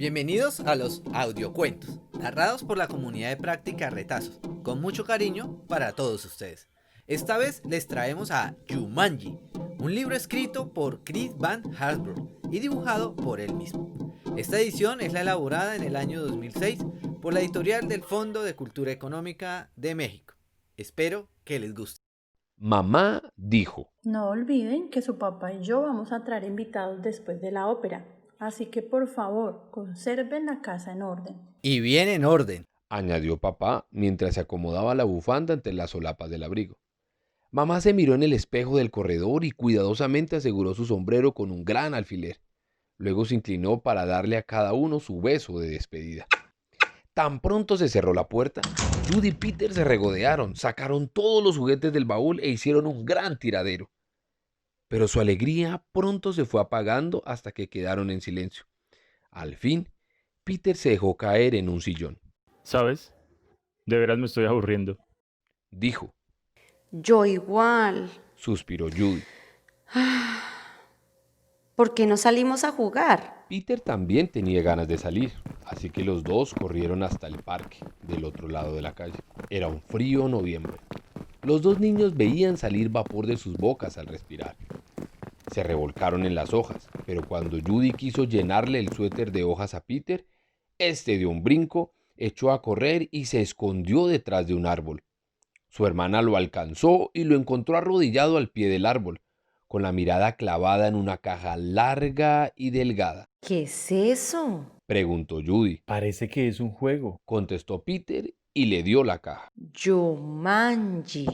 Bienvenidos a los audiocuentos, narrados por la comunidad de práctica Retazos, con mucho cariño para todos ustedes. Esta vez les traemos a Jumanji, un libro escrito por Chris Van Allsburg y dibujado por él mismo. Esta edición es la elaborada en el año 2006 por la editorial del Fondo de Cultura Económica de México. Espero que les guste. Mamá dijo: No olviden que su papá y yo vamos a traer invitados después de la ópera, así que por favor, conserven la casa en orden. Y bien en orden, añadió papá mientras se acomodaba la bufanda entre las solapas del abrigo. Mamá se miró en el espejo del corredor y cuidadosamente aseguró su sombrero con un gran alfiler. Luego se inclinó para darle a cada uno su beso de despedida. Tan pronto se cerró la puerta, Judy y Peter se regodearon, sacaron todos los juguetes del baúl e hicieron un gran tiradero. Pero su alegría pronto se fue apagando hasta que quedaron en silencio. Al fin, Peter se dejó caer en un sillón. ¿Sabes? De veras me estoy aburriendo. Dijo, Yo igual. suspiró Judy. ¿Por qué no salimos a jugar? Peter también tenía ganas de salir, así que los dos corrieron hasta el parque, del otro lado de la calle. Era un frío noviembre. Los dos niños veían salir vapor de sus bocas al respirar. Se revolcaron en las hojas, pero cuando Judy quiso llenarle el suéter de hojas a Peter, este dio un brinco, echó a correr y se escondió detrás de un árbol. Su hermana lo alcanzó y lo encontró arrodillado al pie del árbol, con la mirada clavada en una caja larga y delgada. ¿Qué es eso? Preguntó Judy. Parece que es un juego. Contestó Peter y le dio la caja. Jumanji.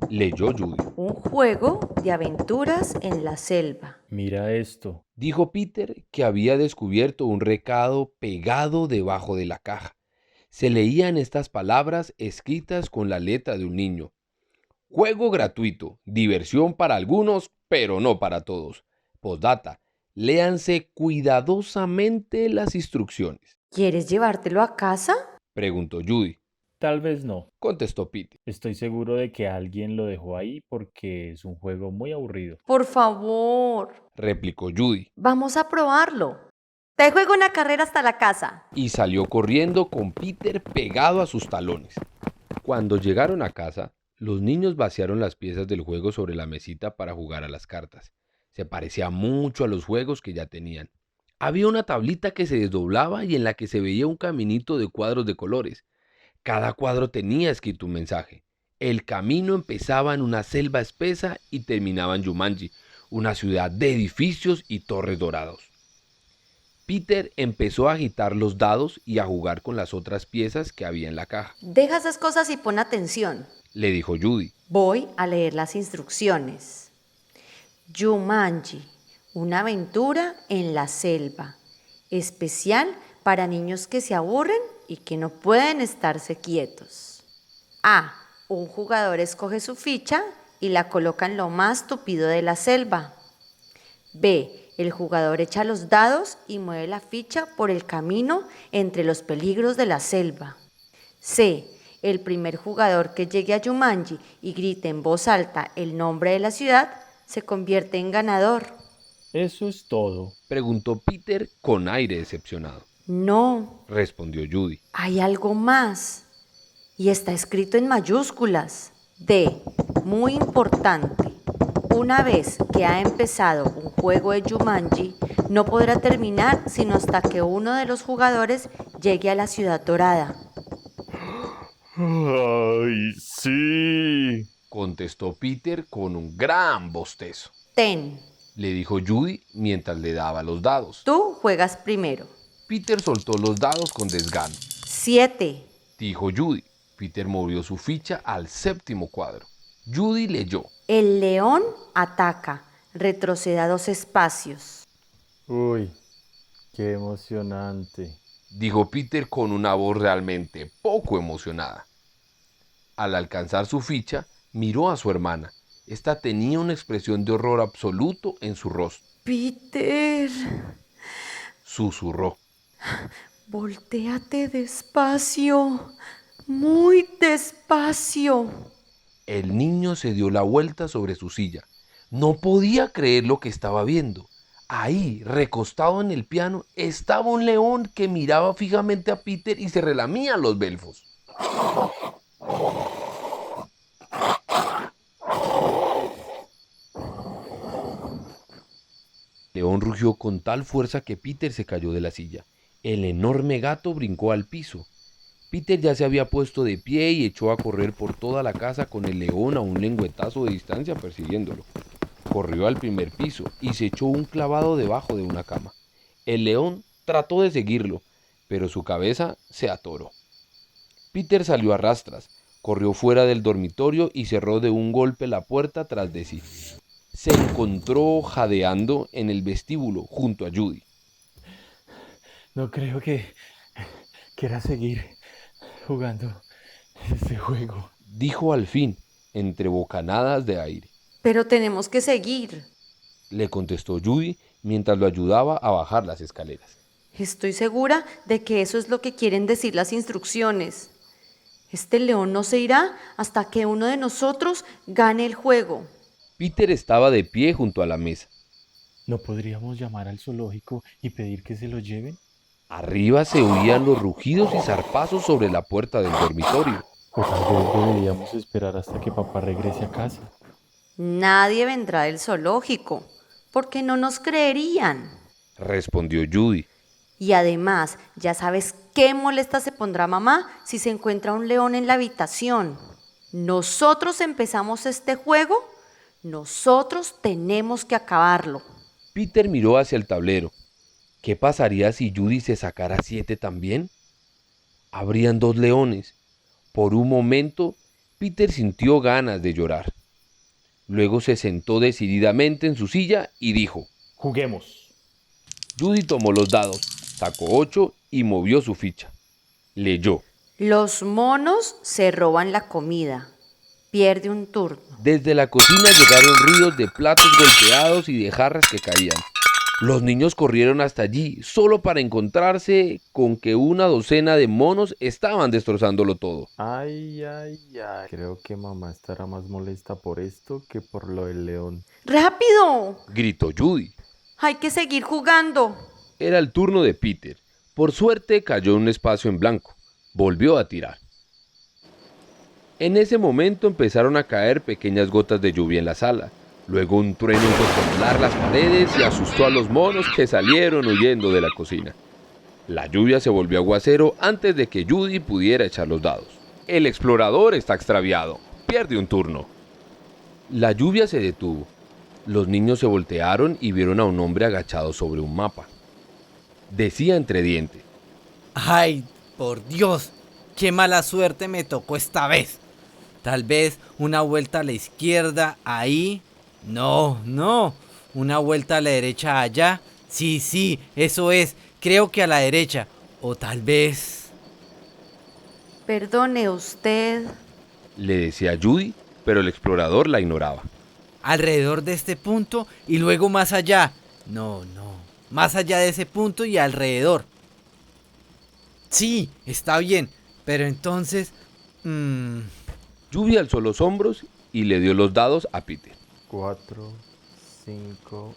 Leyó Judy. Un juego de aventuras en la selva. Mira esto. Dijo Peter que había descubierto un recado pegado debajo de la caja. Se leían estas palabras escritas con la letra de un niño. Juego gratuito, diversión para algunos, pero no para todos. Postdata, léanse cuidadosamente las instrucciones. ¿Quieres llevártelo a casa? Preguntó Judy. Tal vez no. Contestó Peter. Estoy seguro de que alguien lo dejó ahí porque es un juego muy aburrido. Por favor. Replicó Judy. Vamos a probarlo. Te juego una carrera hasta la casa. Y salió corriendo con Peter pegado a sus talones. Cuando llegaron a casa, los niños vaciaron las piezas del juego sobre la mesita para jugar a las cartas. Se parecía mucho a los juegos que ya tenían. Había una tablita que se desdoblaba y en la que se veía un caminito de cuadros de colores. Cada cuadro tenía escrito un mensaje. El camino empezaba en una selva espesa y terminaba en Jumanji, una ciudad de edificios y torres dorados. Peter empezó a agitar los dados y a jugar con las otras piezas que había en la caja. Deja esas cosas y pon atención. Le dijo Judy. Voy a leer las instrucciones. Jumanji, una aventura en la selva. Especial para niños que se aburren y que no pueden estarse quietos. A. Un jugador escoge su ficha y la coloca en lo más tupido de la selva. B. El jugador echa los dados y mueve la ficha por el camino entre los peligros de la selva. C. El primer jugador que llegue a Jumanji y grite en voz alta el nombre de la ciudad se convierte en ganador. Eso es todo. Preguntó Peter con aire decepcionado. No, Respondió Judy. hay algo más. Y está escrito en mayúsculas. D. Muy importante. Una vez que ha empezado un juego de Jumanji, no podrá terminar sino hasta que uno de los jugadores llegue a la ciudad dorada. ¡Ay, sí! Contestó Peter con un gran bostezo. Ten, Le dijo Judy mientras le daba los dados. tú juegas primero. Peter soltó los dados con desgano. 7. Dijo Judy. Peter movió su ficha al séptimo cuadro. Judy leyó. El león ataca. Retroceda 2 espacios. Uy, qué emocionante. Dijo Peter con una voz realmente poco emocionada. Al alcanzar su ficha, miró a su hermana. Esta tenía una expresión de horror absoluto en su rostro. Peter, Susurró. voltéate despacio, muy despacio. El niño se dio la vuelta sobre su silla. No podía creer lo que estaba viendo. Ahí, recostado en el piano, estaba un león que miraba fijamente a Peter y se relamía los belfos. El león rugió con tal fuerza que Peter se cayó de la silla. El enorme gato brincó al piso. Peter ya se había puesto de pie y echó a correr por toda la casa con el león a un lengüetazo de distancia persiguiéndolo. Corrió al primer piso y se echó un clavado debajo de una cama. El león trató de seguirlo, pero su cabeza se atoró. Peter salió a rastras, corrió fuera del dormitorio y cerró de un golpe la puerta tras de sí. Se encontró jadeando en el vestíbulo junto a Judy. No creo que quiera seguir jugando este juego. Dijo al fin, entre bocanadas de aire. Pero tenemos que seguir. Le contestó Judy mientras lo ayudaba a bajar las escaleras. Estoy segura de que eso es lo que quieren decir las instrucciones. Este león no se irá hasta que uno de nosotros gane el juego. Peter estaba de pie junto a la mesa. ¿No podríamos llamar al zoológico y pedir que se lo lleven? Arriba se oían los rugidos y zarpazos sobre la puerta del dormitorio. O tal vez deberíamos esperar hasta que papá regrese a casa. Nadie vendrá del zoológico, porque no nos creerían. Respondió Judy. Y además, ya sabes qué molesta se pondrá mamá si se encuentra un león en la habitación. Nosotros empezamos este juego, nosotros tenemos que acabarlo. Peter miró hacia el tablero. ¿Qué pasaría si Judy se sacara 7 también? Habrían 2 leones. Por un momento, Peter sintió ganas de llorar. Luego se sentó decididamente en su silla y dijo: Juguemos. Judy tomó los dados, sacó 8 y movió su ficha. Leyó. Los monos se roban la comida. Pierde un turno. Desde la cocina llegaron ruidos de platos golpeados y de jarras que caían. Los niños corrieron hasta allí solo para encontrarse con que una docena de monos estaban destrozándolo todo. Ay. Creo que mamá estará más molesta por esto que por lo del león. ¡Rápido! Gritó Judy. Hay que seguir jugando. Era el turno de Peter. Por suerte cayó en un espacio en blanco. Volvió a tirar. En ese momento empezaron a caer pequeñas gotas de lluvia en la sala. Luego un trueno hizo temblar las paredes y asustó a los monos que salieron huyendo de la cocina. La lluvia se volvió aguacero antes de que Judy pudiera echar los dados. El explorador está extraviado. Pierde un turno. La lluvia se detuvo. Los niños se voltearon y vieron a un hombre agachado sobre un mapa. Decía entre dientes: ¡Ay, por Dios! ¡Qué mala suerte me tocó esta vez! Tal vez una vuelta a la izquierda, ahí. No. Una vuelta a la derecha allá. Sí, eso es. Creo que a la derecha. O tal vez... Perdone usted. le decía Judy, pero el explorador la ignoraba. alrededor de este punto y luego más allá. No. Más allá de ese punto y alrededor. Sí, está bien. Pero entonces... Judy alzó los hombros y le dio los dados a Peter. 4, 5,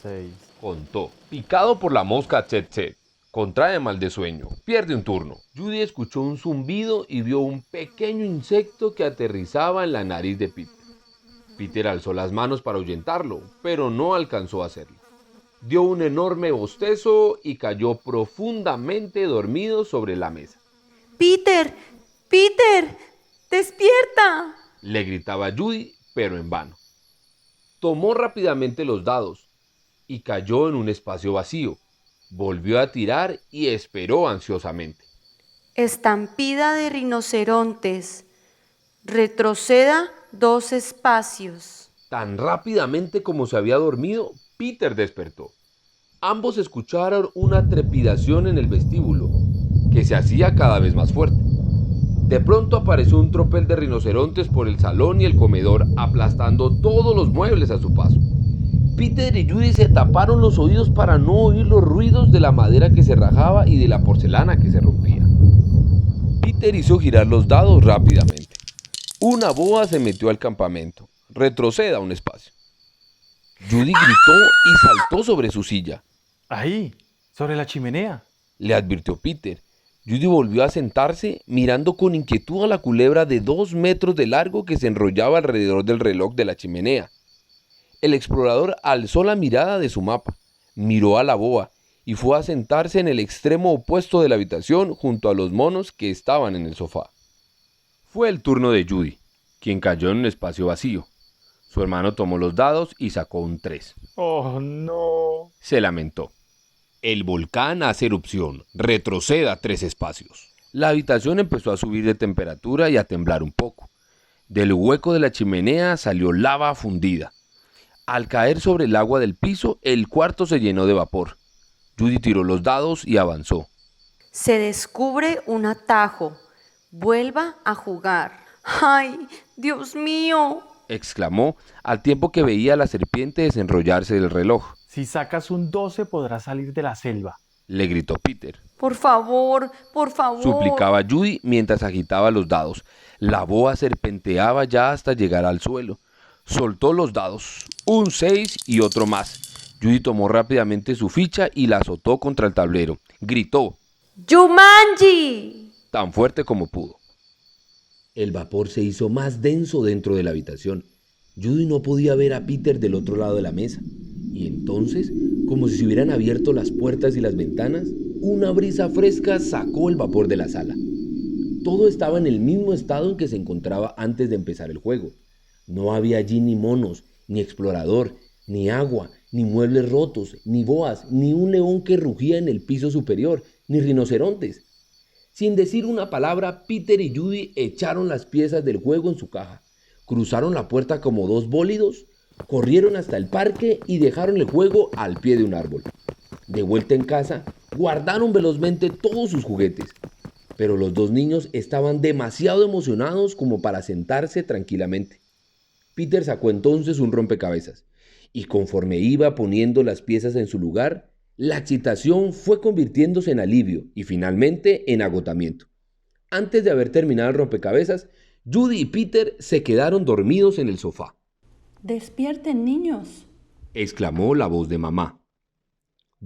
6. Contó. Picado por la mosca Tset. Contrae mal de sueño. Pierde un turno. Judy escuchó un zumbido y vio un pequeño insecto que aterrizaba en la nariz de Peter. Peter alzó las manos para ahuyentarlo, pero no alcanzó a hacerlo. Dio un enorme bostezo y cayó profundamente dormido sobre la mesa. ¡Peter! ¡Despierta! Le gritaba Judy, pero en vano. Tomó rápidamente los dados y cayó en un espacio vacío. Volvió a tirar y esperó ansiosamente. Estampida de rinocerontes. Retroceda 2 espacios. Tan rápidamente como se había dormido, Peter despertó. Ambos escucharon una trepidación en el vestíbulo, que se hacía cada vez más fuerte. De pronto apareció un tropel de rinocerontes por el salón y el comedor, aplastando todos los muebles a su paso. Peter y Judy se taparon los oídos para no oír los ruidos de la madera que se rajaba y de la porcelana que se rompía. Peter hizo girar los dados rápidamente. Una boa se metió al campamento. Retroceda un espacio. Judy gritó y saltó sobre su silla. Ahí, sobre la chimenea. Le advirtió Peter. Judy volvió a sentarse, mirando con inquietud a la culebra de 2 metros de largo que se enrollaba alrededor del reloj de la chimenea. El explorador alzó la mirada de su mapa, miró a la boa y fue a sentarse en el extremo opuesto de la habitación junto a los monos que estaban en el sofá. Fue el turno de Judy, quien cayó en un espacio vacío. Su hermano tomó los dados y sacó un 3. Oh, no. Se lamentó. El volcán hace erupción. Retroceda 3 espacios. La habitación empezó a subir de temperatura y a temblar un poco. Del hueco de la chimenea salió lava fundida. Al caer sobre el agua del piso, el cuarto se llenó de vapor. Judy tiró los dados y avanzó. Se descubre un atajo. Vuelva a jugar. ¡Ay, Dios mío! Exclamó al tiempo que veía a la serpiente desenrollarse del reloj. Si sacas un 12 podrás salir de la selva. Le gritó Peter. Por favor, por favor. Suplicaba Judy mientras agitaba los dados. La boa serpenteaba ya hasta llegar al suelo. Soltó los dados, un 6 y otro más. Judy tomó rápidamente su ficha y la azotó contra el tablero. Gritó. ¡Jumanji! Tan fuerte como pudo. El vapor se hizo más denso dentro de la habitación. Judy no podía ver a Peter del otro lado de la mesa. Y entonces, como si se hubieran abierto las puertas y las ventanas, una brisa fresca sacó el vapor de la sala. Todo estaba en el mismo estado en que se encontraba antes de empezar el juego. No había allí ni monos, ni explorador, ni agua, ni muebles rotos, ni boas, ni un león que rugía en el piso superior, ni rinocerontes. Sin decir una palabra, Peter y Judy echaron las piezas del juego en su caja, cruzaron la puerta como 2 bólidos, corrieron hasta el parque y dejaron el juego al pie de un árbol. De vuelta en casa, guardaron velozmente todos sus juguetes, pero los 2 niños estaban demasiado emocionados como para sentarse tranquilamente. Peter sacó entonces un rompecabezas, y conforme iba poniendo las piezas en su lugar, la excitación fue convirtiéndose en alivio y finalmente en agotamiento. Antes de haber terminado el rompecabezas, Judy y Peter se quedaron dormidos en el sofá. Despierten, niños. Exclamó la voz de mamá.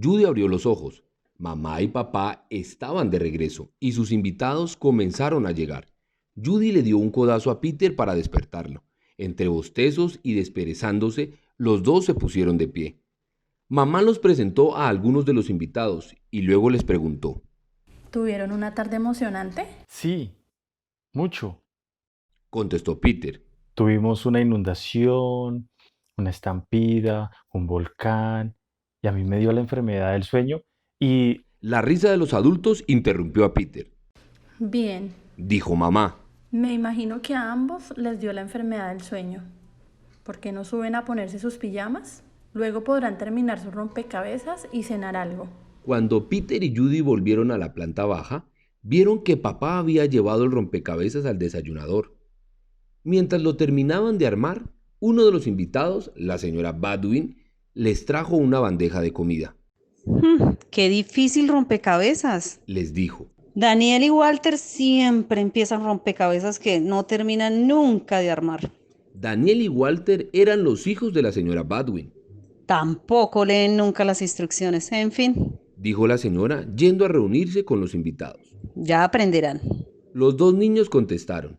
Judy abrió los ojos. Mamá y papá estaban de regreso y sus invitados comenzaron a llegar. Judy le dio un codazo a Peter para despertarlo. Entre bostezos y desperezándose, los 2 se pusieron de pie. Mamá los presentó a algunos de los invitados y luego les preguntó. ¿Tuvieron una tarde emocionante? Sí, mucho. Contestó Peter. Tuvimos una inundación, una estampida, un volcán, y a mí me dio la enfermedad del sueño y... La risa de los adultos interrumpió a Peter. Bien. Dijo mamá. Me imagino que a ambos les dio la enfermedad del sueño. ¿Por qué no suben a ponerse sus pijamas? Luego podrán terminar su rompecabezas y cenar algo. Cuando Peter y Judy volvieron a la planta baja, vieron que papá había llevado el rompecabezas al desayunador. Mientras lo terminaban de armar, uno de los invitados, la señora Badwin, les trajo una bandeja de comida. ¡Qué difícil rompecabezas! Les dijo. Daniel y Walter siempre empiezan rompecabezas que no terminan nunca de armar. Daniel y Walter eran los hijos de la señora Badwin. Tampoco leen nunca las instrucciones. En fin, Dijo la señora, yendo a reunirse con los invitados. ya aprenderán. Los 2 niños contestaron.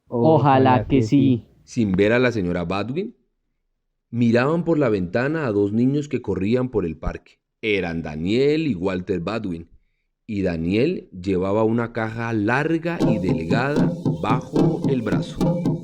Ojalá que sí. Sin ver a la señora Badwin, miraban por la ventana a 2 niños que corrían por el parque. Eran Daniel y Walter Badwin, y Daniel llevaba una caja larga y delgada bajo el brazo.